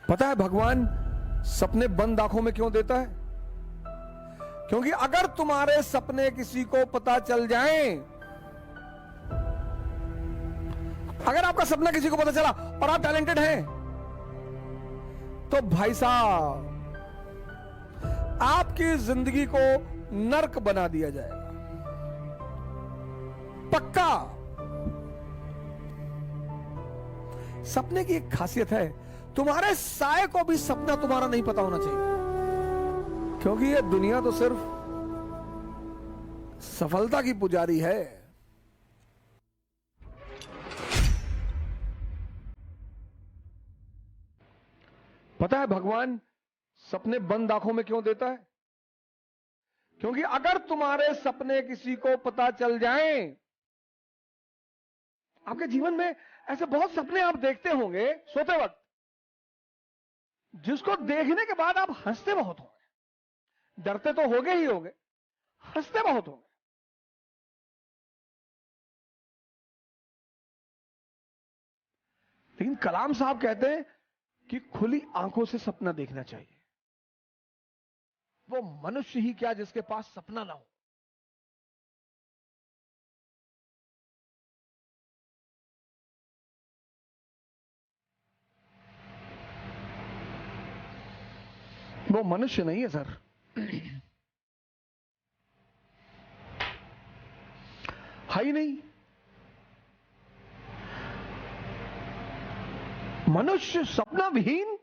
पता है भगवान सपने बंद आंखों में क्यों देता है? क्योंकि अगर तुम्हारे सपने किसी को पता चल जाएं, अगर आपका सपना किसी को पता चला और आप टैलेंटेड हैं, तो भाई साहब आपकी जिंदगी को नर्क बना दिया जाएगा, पक्का। सपने की एक खासियत है, तुम्हारे साए को भी सपना तुम्हारा नहीं पता होना चाहिए, क्योंकि ये दुनिया तो सिर्फ सफलता की पुजारी है। पता है भगवान सपने बंद आंखों में क्यों देता है? क्योंकि अगर तुम्हारे सपने किसी को पता चल जाएं, आपके जीवन में ऐसे बहुत सपने आप देखते होंगे सोते वक्त, जिसको देखने के बाद आप हंसते बहुत होंगे, डरते तो होगे ही होंगे, हंसते बहुत होंगे। लेकिन कलाम साहब कहते हैं कि खुली आंखों से सपना देखना चाहिए। वो मनुष्य ही क्या जिसके पास सपना ना हो। वो मनुष्य नहीं है सर, है ही नहीं। मनुष्य सपना विहीन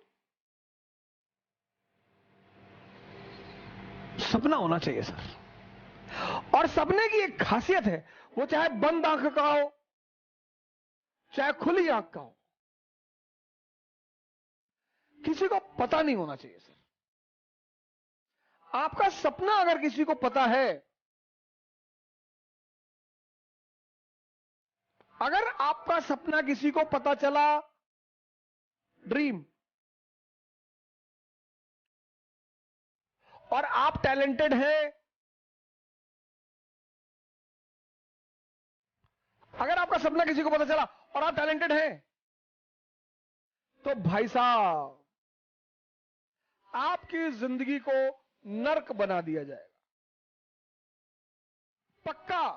सपना होना चाहिए सर। और सपने की एक खासियत है, वो चाहे बंद आंख का हो चाहे खुली आंख का हो, किसी को पता नहीं होना चाहिए सर। आपका सपना अगर किसी को पता है, अगर आपका सपना किसी को पता चला, ड्रीम, और आप टैलेंटेड हैं, अगर आपका सपना किसी को पता चला और आप टैलेंटेड हैं, तो भाई साहब आपकी जिंदगी को नर्क बना दिया जाएगा, पक्का।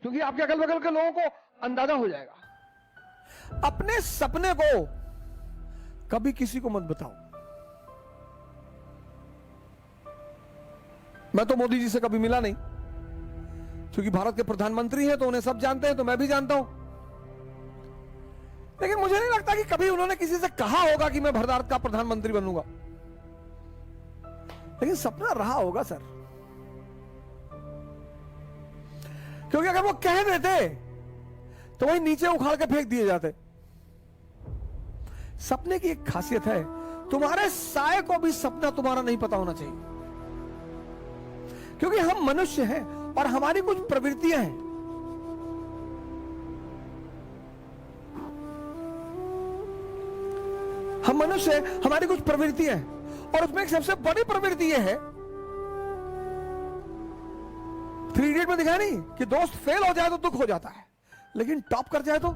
क्योंकि आपके अगल बगल के लोगों को अंदाजा हो जाएगा। अपने सपने को कभी किसी को मत बताओ। मैं तो मोदी जी से कभी मिला नहीं, क्योंकि भारत के प्रधानमंत्री हैं तो उन्हें सब जानते हैं, तो मैं भी जानता हूं। लेकिन मुझे नहीं लगता कि कभी उन्होंने किसी से कहा होगा कि मैं भारत का प्रधानमंत्री बनूंगा। लेकिन सपना रहा होगा सर, क्योंकि अगर वो कह देते तो वही नीचे उखाड़ के फेंक दिए जाते। सपने की एक खासियत है, तुम्हारे साए को भी सपना तुम्हारा नहीं पता होना चाहिए, क्योंकि हम मनुष्य हैं और हमारी कुछ प्रवृत्तियां हैं। हम मनुष्य हैं, हमारी कुछ प्रवृत्तियां हैं, और उसमें एक सबसे बड़ी प्रवृत्ति यह है, 3 इडियट में दिखाया नहीं कि दोस्त फेल हो जाए तो दुख हो जाता है, लेकिन टॉप कर जाए तो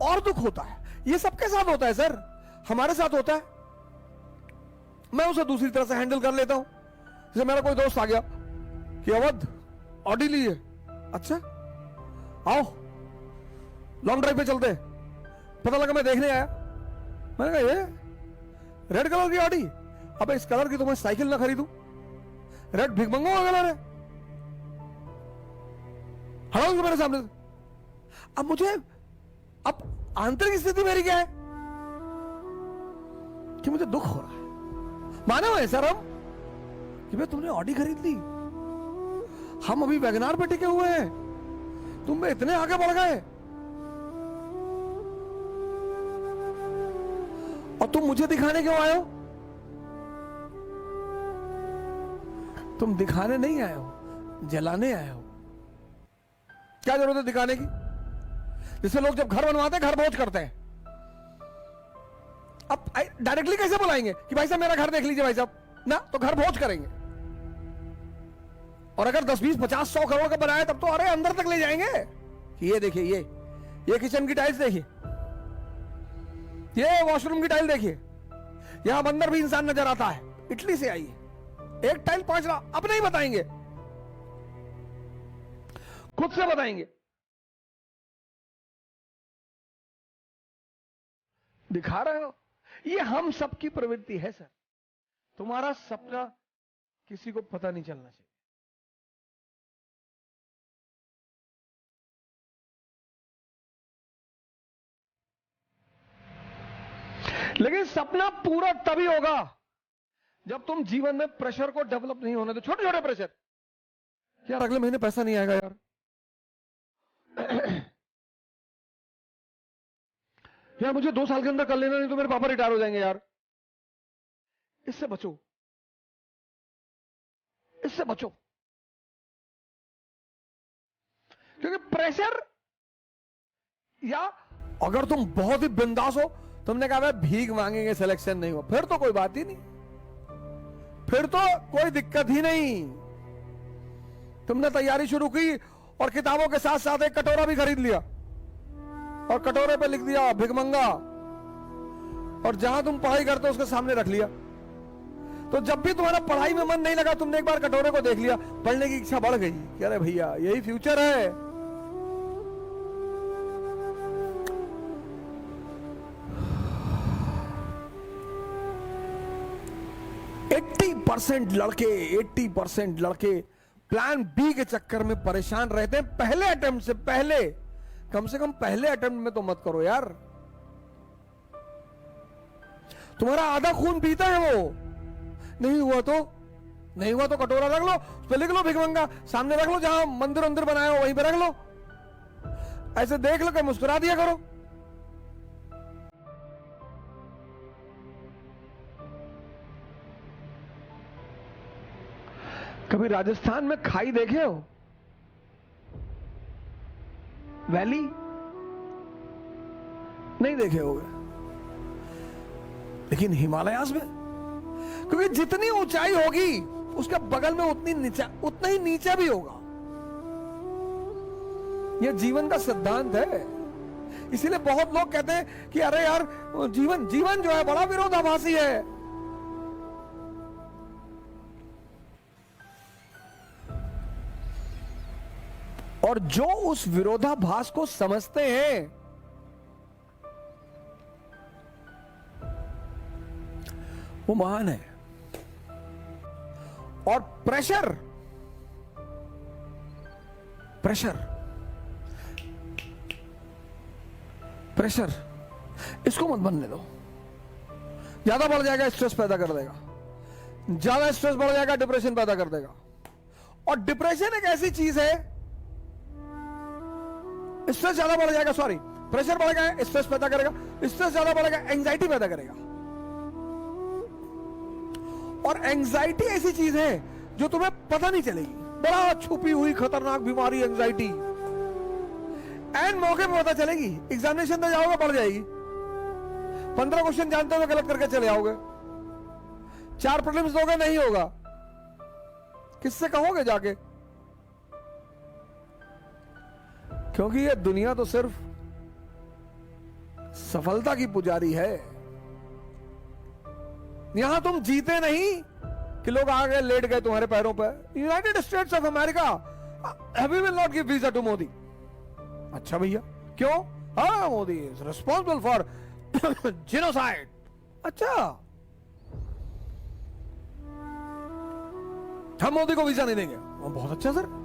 और दुख होता है। ये सबके साथ होता है सर, हमारे साथ होता है। मैं उसे दूसरी तरह से हैंडल कर लेता हूं। जैसे मेरा कोई दोस्त आ गया कि अवध ऑडी लीजिए, अच्छा आओ लॉन्ग ड्राइव पे चलते हैं। पता लगा मैं देखने आया, मैंने कहा ये रेड कलर की ऑडी, अब इस कलर की तो मैं साइकिल ना खरीदूं, रेड भिखमंगों का कलर है, हटाओ मेरे सामने से। अब मुझे, अब आंतरिक स्थिति मेरी क्या है कि मुझे दुख हो रहा है। मानो है सर हम कि भाई तुमने ऑडी खरीद ली, हम अभी वैगनार पे टिके हुए हैं, तुम में इतने आगे बढ़ गए और तुम मुझे दिखाने क्यों आए हो? तुम दिखाने नहीं आए हो, जलाने आए हो। क्या जरूरत है दिखाने की? जैसे लोग जब घर बनवाते हैं घर भोज करते हैं, अब डायरेक्टली कैसे बुलाएंगे कि भाई साहब मेरा घर देख लीजिए भाई साहब ना, तो घर भोज करेंगे। और अगर 10, 20, 50, 100 करोड़ का बनाया तब तो अरे अंदर तक ले जाएंगे कि ये देखिए, ये किचन की टाइल्स देखिए, ये वॉशरूम की टाइल देखिए, यहां अंदर भी इंसान नजर आता है। इटली से आई है, एक टाइल 5 लाख। अब नहीं बताएंगे, खुद से बताएंगे। दिखा रहे हो, ये हम सबकी प्रवृत्ति है सर। तुम्हारा सपना किसी को पता नहीं चलना चाहिए। लेकिन सपना पूरा तभी होगा जब तुम जीवन में प्रेशर को डेवलप नहीं होने दो। छोटे छोटे प्रेशर, यार अगले महीने पैसा नहीं आएगा यार, यार मुझे 2 साल के अंदर कर लेना, नहीं तो मेरे पापा रिटायर हो जाएंगे यार। इससे बचो, इससे बचो, क्योंकि प्रेशर, या अगर तुम बहुत ही बिंदास हो, तुमने कहा भाई भीख मांगेंगे सिलेक्शन नहीं हो, फिर तो कोई बात ही नहीं, फिर तो कोई दिक्कत ही नहीं। तुमने तैयारी शुरू की और किताबों के साथ साथ एक कटोरा भी खरीद लिया और कटोरे पे लिख दिया भिखमंगा, और जहां तुम पढ़ाई करते हो उसके सामने रख लिया। तो जब भी तुम्हारा पढ़ाई में मन नहीं लगा, तुमने एक बार कटोरे को देख लिया, पढ़ने की इच्छा बढ़ गई कि अरे भैया यही फ्यूचर है। 80% लड़के प्लान बी के चक्कर में परेशान रहते हैं। पहले अटेम्प्ट से पहले, कम से कम पहले अटेम्प्ट में तो मत करो यार। तुम्हारा आधा खून पीता है वो, नहीं हुआ तो कटोरा रख लो, उस पर लिख लो भिखमंगा, सामने रख लो, जहां मंदिर अंदर बनाया हो वहीं पे रख लो, ऐसे देख लो कि मुस्कुरा दिया करो। कभी राजस्थान में खाई देखे हो? वैली नहीं देखे होगे, लेकिन हिमालयाज में, क्योंकि जितनी ऊंचाई होगी उसके बगल में उतना ही नीचा भी होगा। यह जीवन का सिद्धांत है। इसीलिए बहुत लोग कहते हैं कि अरे यार जीवन जो है बड़ा विरोधाभासी है। और जो उस विरोधाभास को समझते हैं वो महान है। और प्रेशर इसको मत बनने दो। ज्यादा बढ़ जाएगा स्ट्रेस पैदा कर देगा, ज्यादा स्ट्रेस बढ़ जाएगा डिप्रेशन पैदा कर देगा। और डिप्रेशन एक ऐसी चीज है, स्ट्रेस ज्यादा बढ़ जाएगा, सॉरी प्रेशर बढ़ेगा स्ट्रेस पैदा करेगा, स्ट्रेस ज्यादा बढ़ेगा एंजाइटी पैदा करेगा। और एंजाइटी ऐसी चीज है जो तुम्हें पता नहीं चलेगी, बड़ा छुपी हुई खतरनाक बीमारी एंजाइटी, एंड मौके पे पता चलेगी। एग्जामिनेशन दे जाओगे बढ़ जाएगी, 15 क्वेश्चन जानते हो गलत करके चले आओगे, 4 प्रीलिम्स दोगे नहीं होगा, किससे कहोगे जाके? क्योंकि ये दुनिया तो सिर्फ सफलता की पुजारी है। यहां तुम जीते नहीं कि लोग आ गए लेट गए तुम्हारे पैरों पर। United States of America, we will not give visa to Modi. अच्छा भैया क्यों? हाँ Modi is responsible for genocide. अच्छा, हम मोदी को वीजा नहीं देंगे। बहुत अच्छा सर।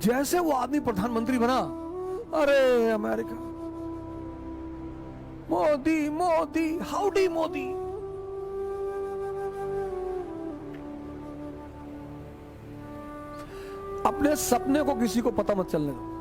जैसे वो आदमी प्रधानमंत्री बना, अरे अमेरिका, मोदी मोदी हाउडी मोदी। अपने सपने को किसी को पता मत चलने दो।